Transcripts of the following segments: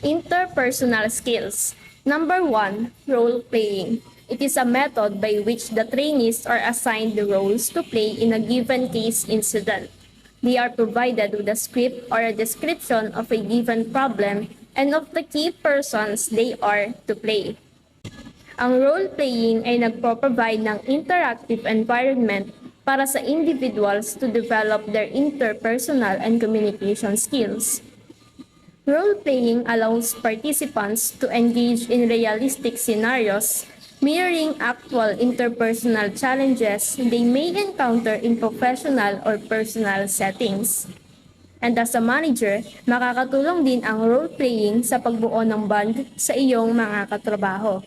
Interpersonal skills. Number 1, role-playing. It is a method by which the trainees are assigned the roles to play in a given case incident. They are provided with a script or a description of a given problem and of the key persons they are to play. Ang role-playing ay nagpo-provide ng interactive environment para sa individuals to develop their interpersonal and communication skills. Role-playing allows participants to engage in realistic scenarios, mirroring actual interpersonal challenges they may encounter in professional or personal settings. And as a manager, makakatulong din ang role-playing sa pagbuo ng bond sa iyong mga katrabaho.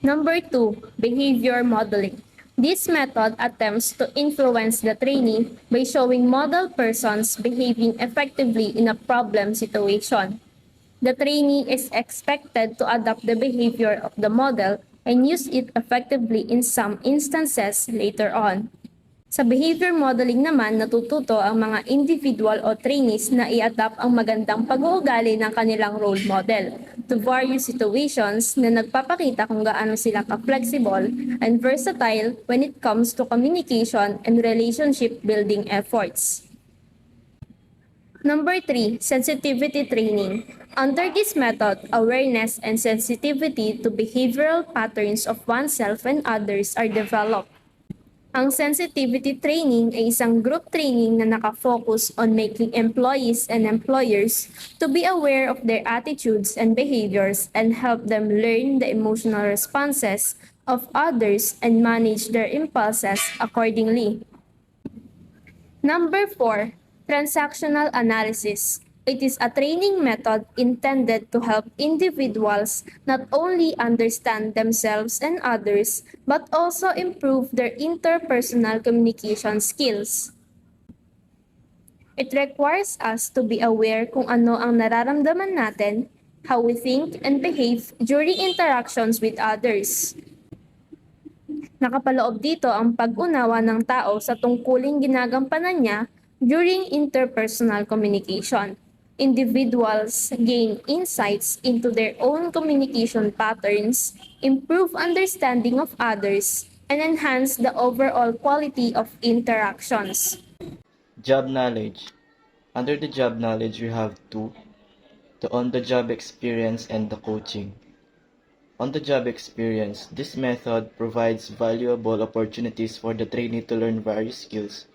Number 2, behavior modeling. This method attempts to influence the trainee by showing model persons behaving effectively in a problem situation. The trainee is expected to adopt the behavior of the model and use it effectively in some instances later on. Sa behavior modeling naman, natututo ang mga individual o trainees na i-adapt ang magandang pag-uugali ng kanilang role model to various situations na nagpapakita kung gaano sila ka-flexible and versatile when it comes to communication and relationship building efforts. Number 3, sensitivity training. Under this method, awareness and sensitivity to behavioral patterns of oneself and others are developed. Ang sensitivity training ay isang group training na nakafocus on making employees and employers to be aware of their attitudes and behaviors and help them learn the emotional responses of others and manage their impulses accordingly. Number 4, transactional analysis. It is a training method intended to help individuals not only understand themselves and others, but also improve their interpersonal communication skills. It requires us to be aware kung ano ang nararamdaman natin, how we think and behave during interactions with others. Nakapaloob dito ang pag-unawa ng tao sa tungkuling ginagampanan niya during interpersonal communication. Individuals gain insights into their own communication patterns, improve understanding of others, and enhance the overall quality of interactions. Job knowledge. Under the job knowledge, we have two: the on-the-job experience and the coaching. On-the-job experience, this method provides valuable opportunities for the trainee to learn various skills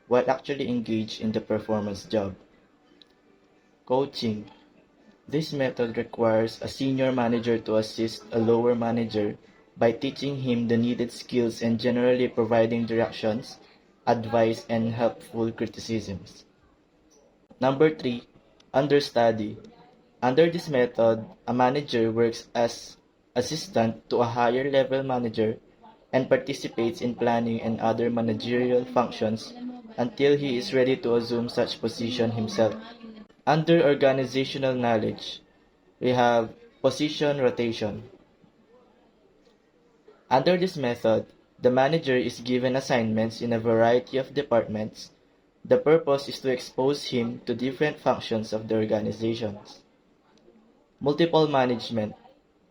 while actually engaged in the performance job. Coaching. This method requires a senior manager to assist a lower manager by teaching him the needed skills and generally providing directions, advice, and helpful criticisms. Number 3, understudy. Under this method, a manager works as assistant to a higher level manager and participates in planning and other managerial functions until he is ready to assume such position himself. Under organizational knowledge, we have position rotation. Under this method, the manager is given assignments in a variety of departments. The purpose is to expose him to different functions of the organizations. Multiple management.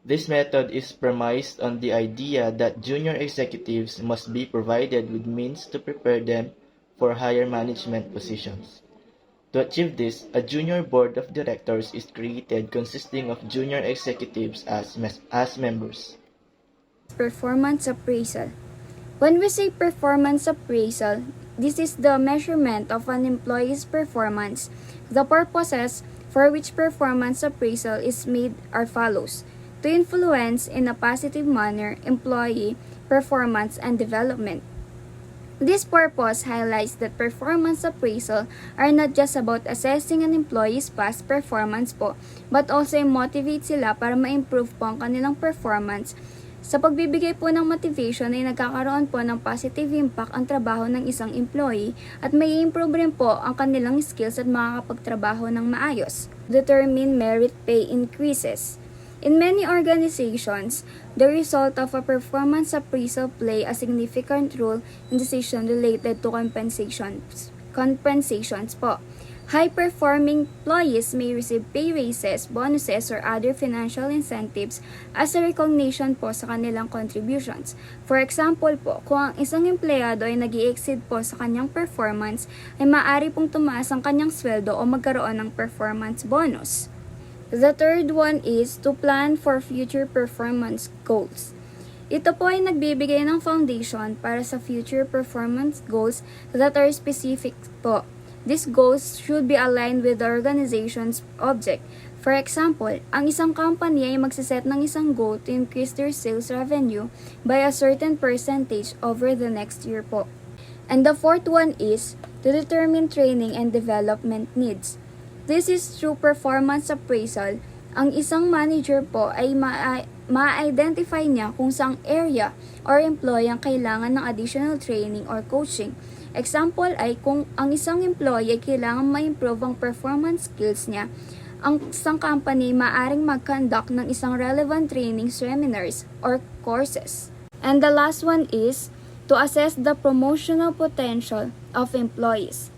This method is premised on the idea that junior executives must be provided with means to prepare them for higher management positions. To achieve this, a junior board of directors is created consisting of junior executives as members. Performance appraisal. When we say performance appraisal, this is the measurement of an employee's performance. The purposes for which performance appraisal is made are follows: to influence in a positive manner employee performance and development. This purpose highlights that performance appraisal are not just about assessing an employee's past performance po, but also motivate sila para ma-improve po ang kanilang performance. Sa pagbibigay po ng motivation ay nagkakaroon po ng positive impact ang trabaho ng isang employee at may improve rin po ang kanilang skills at makakapagtrabaho ng maayos. Determine merit pay increases. In many organizations, the result of a performance appraisal play a significant role in decisions related to compensations po. High-performing employees may receive pay raises, bonuses, or other financial incentives as a recognition po sa kanilang contributions. For example po, kung ang isang empleyado ay nag-i-exceed po sa kanyang performance, ay maaari pong tumaas ang kanyang sweldo o magkaroon ng performance bonus. The third one is to plan for future performance goals. Ito po ay nagbibigay ng foundation para sa future performance goals that are specific po. These goals should be aligned with the organization's object. For example, ang isang company ay magsiset ng isang goal to increase their sales revenue by a certain percentage over the next year po. And the fourth one is to determine training and development needs. This is through performance appraisal. Ang isang manager po ay ma-identify niya kung saang area or employee ang kailangan ng additional training or coaching. Example ay kung ang isang employee ay kailangan ma-improve ang performance skills niya, ang isang company maaring mag-conduct ng isang relevant training seminars or courses. And the last one is to assess the promotional potential of employees.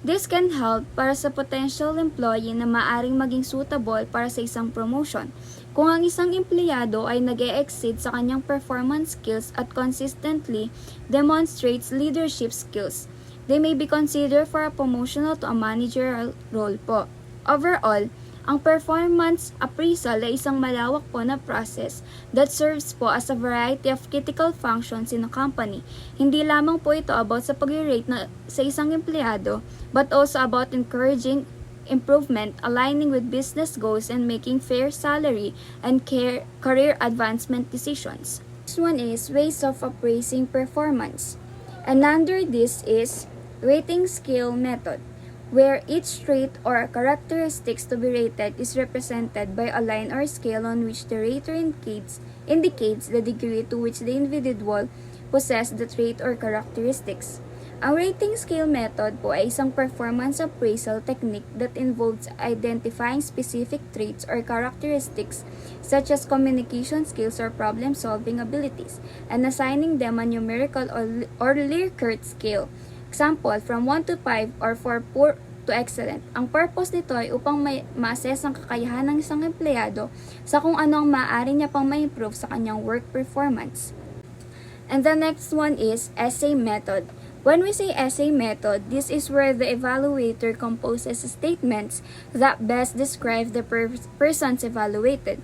This can help para sa potential employee na maaring maging suitable para sa isang promotion. Kung ang isang empleyado ay nag-e-exceed sa kanyang performance skills at consistently demonstrates leadership skills, they may be considered for a promotional to a managerial role po. Overall, ang performance appraisal ay isang malawak po na process that serves po as a variety of critical functions in a company. Hindi lamang po ito about sa pag-rate sa isang empleyado, but also about encouraging improvement, aligning with business goals, and making fair salary and career advancement decisions. Next one is ways of appraising performance. And under this is rating scale method, where each trait or characteristics to be rated is represented by a line or scale on which the rater indicates the degree to which the individual possesses the trait or characteristics. Ang rating scale method po ay isang performance appraisal technique that involves identifying specific traits or characteristics such as communication skills or problem-solving abilities and assigning them a numerical or Likert scale. Example, from 1 to 5 or 4 poor to excellent. Ang purpose nito ay upang ma-assess ang kakayahan ng isang empleyado sa kung ano ang maaari niya pang ma-improve sa kanyang work performance. And the next one is essay method. When we say essay method, this is where the evaluator composes statements that best describe the persons evaluated.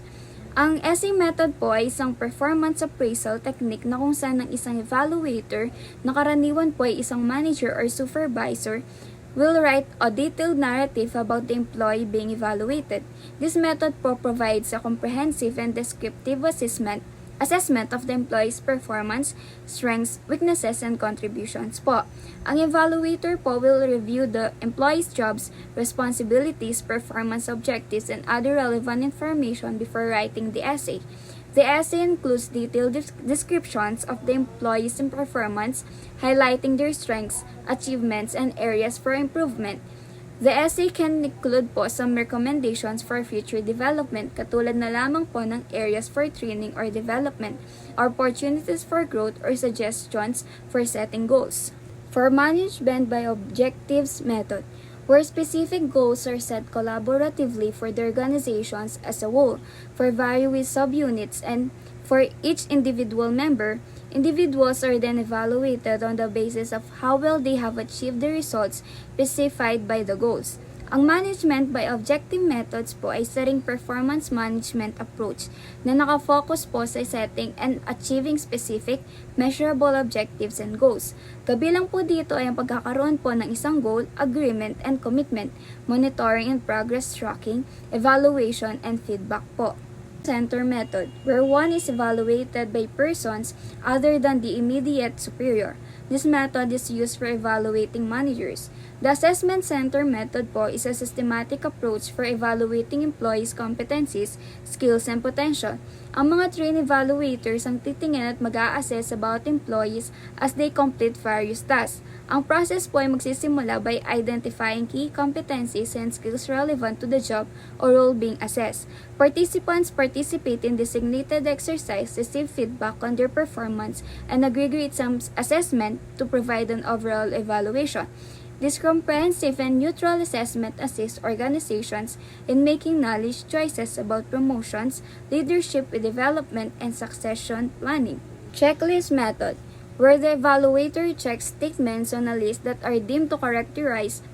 Ang essay method po ay isang performance appraisal technique na kung saan ang isang evaluator, na karaniwan po ay isang manager or supervisor, will write a detailed narrative about the employee being evaluated. This method po provides a comprehensive and descriptive assessment of the employee's performance, strengths, weaknesses, and contributions po. Ang evaluator po will review the employee's jobs, responsibilities, performance objectives, and other relevant information before writing the essay. The essay includes detailed descriptions of the employee's performance, highlighting their strengths, achievements, and areas for improvement. The essay can include po some recommendations for future development, katulad na lamang po ng areas for training or development, opportunities for growth, or suggestions for setting goals. For management by objectives method, where specific goals are set collaboratively for the organizations as a whole, for various subunits, and for each individual member, individuals are then evaluated on the basis of how well they have achieved the results specified by the goals. Ang management by objective methods po ay setting performance management approach na nakafocus po sa setting and achieving specific, measurable objectives and goals. Kabilang po dito ay ang pagkakaroon po ng isang goal, agreement, and commitment, monitoring and progress tracking, evaluation, and feedback po. Center method, where one is evaluated by persons other than the immediate superior. This method is used for evaluating managers. The assessment center method po is a systematic approach for evaluating employees' competencies, skills, and potential. Ang mga trained evaluators ang titingin at mag-a-assess about employees as they complete various tasks. Ang process po ay magsisimula by identifying key competencies and skills relevant to the job or role being assessed. Participants participate in designated exercise, receive feedback on their performance, and aggregate some assessment to provide an overall evaluation. This comprehensive and neutral assessment assists organizations in making knowledge choices about promotions, leadership development, and succession planning. Checklist method, where the evaluator checks statements on a list that are deemed to characterize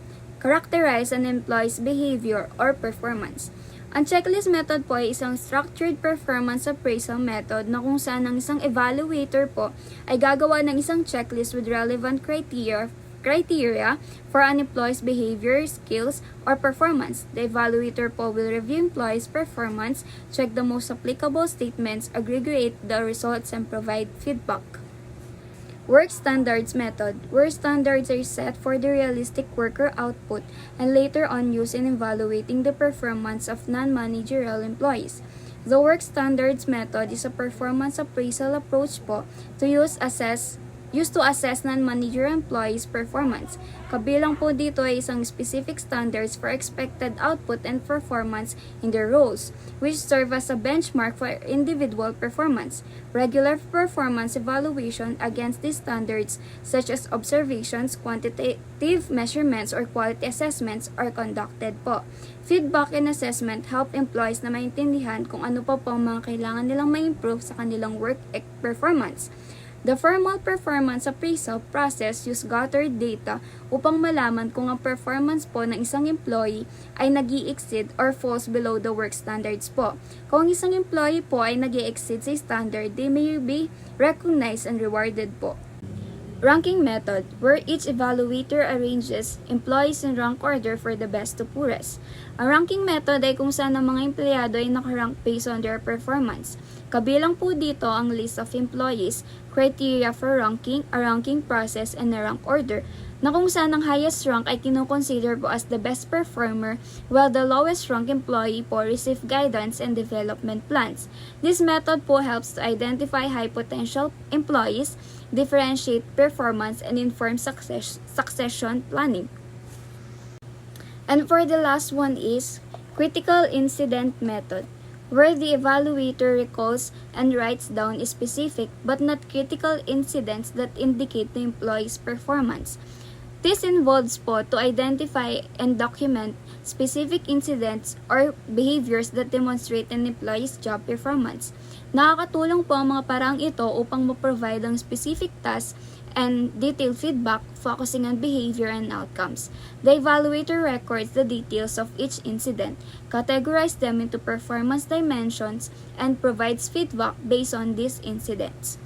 an employee's behavior or performance. Ang checklist method po ay isang structured performance appraisal method na kung saan ang isang evaluator po ay gagawa ng isang checklist with relevant criteria for an employee's behavior, skills, or performance. The evaluator po will review employee's performance, check the most applicable statements, aggregate the results, and provide feedback. Work standards method, where standards are set for the realistic worker output and later on used in evaluating the performance of non-managerial employees. The work standards method is a performance appraisal approach po used to assess non-managerial employees' performance. Kabilang po dito ay isang specific standards for expected output and performance in their roles, which serve as a benchmark for individual performance. Regular performance evaluation against these standards, such as observations, quantitative measurements, or quality assessments, are conducted po. Feedback and assessment help employees na maintindihan kung ano pa po ang mga kailangan nilang ma-improve sa kanilang work performance. The formal performance appraisal process use gathered data upang malaman kung ang performance po ng isang employee ay nag-i-exceed or falls below the work standards po. Kung isang employee po ay nag-i-exceed sa standard, they may be recognized and rewarded po. Ranking method, where each evaluator arranges employees in rank order for the best to poorest. Ang ranking method ay kung saan ang mga empleyado ay nakarank based on their performance. Kabilang po dito ang list of employees, criteria for ranking, a ranking process, and a rank order, na kung saan ang highest rank ay kinukonsider po as the best performer, while the lowest rank employee po receive guidance and development plans. This method po helps to identify high potential employees, differentiate performance, and inform succession planning. And for the last one is critical incident method, where the evaluator recalls and writes down specific but not critical incidents that indicate the employee's performance. This involves po to identify and document specific incidents or behaviors that demonstrate an employee's job performance. Nakakatulong po ang mga paraang ito upang ma-provide ang specific tasks and detailed feedback focusing on behavior and outcomes. The evaluator records the details of each incident, categorizes them into performance dimensions, and provides feedback based on these incidents.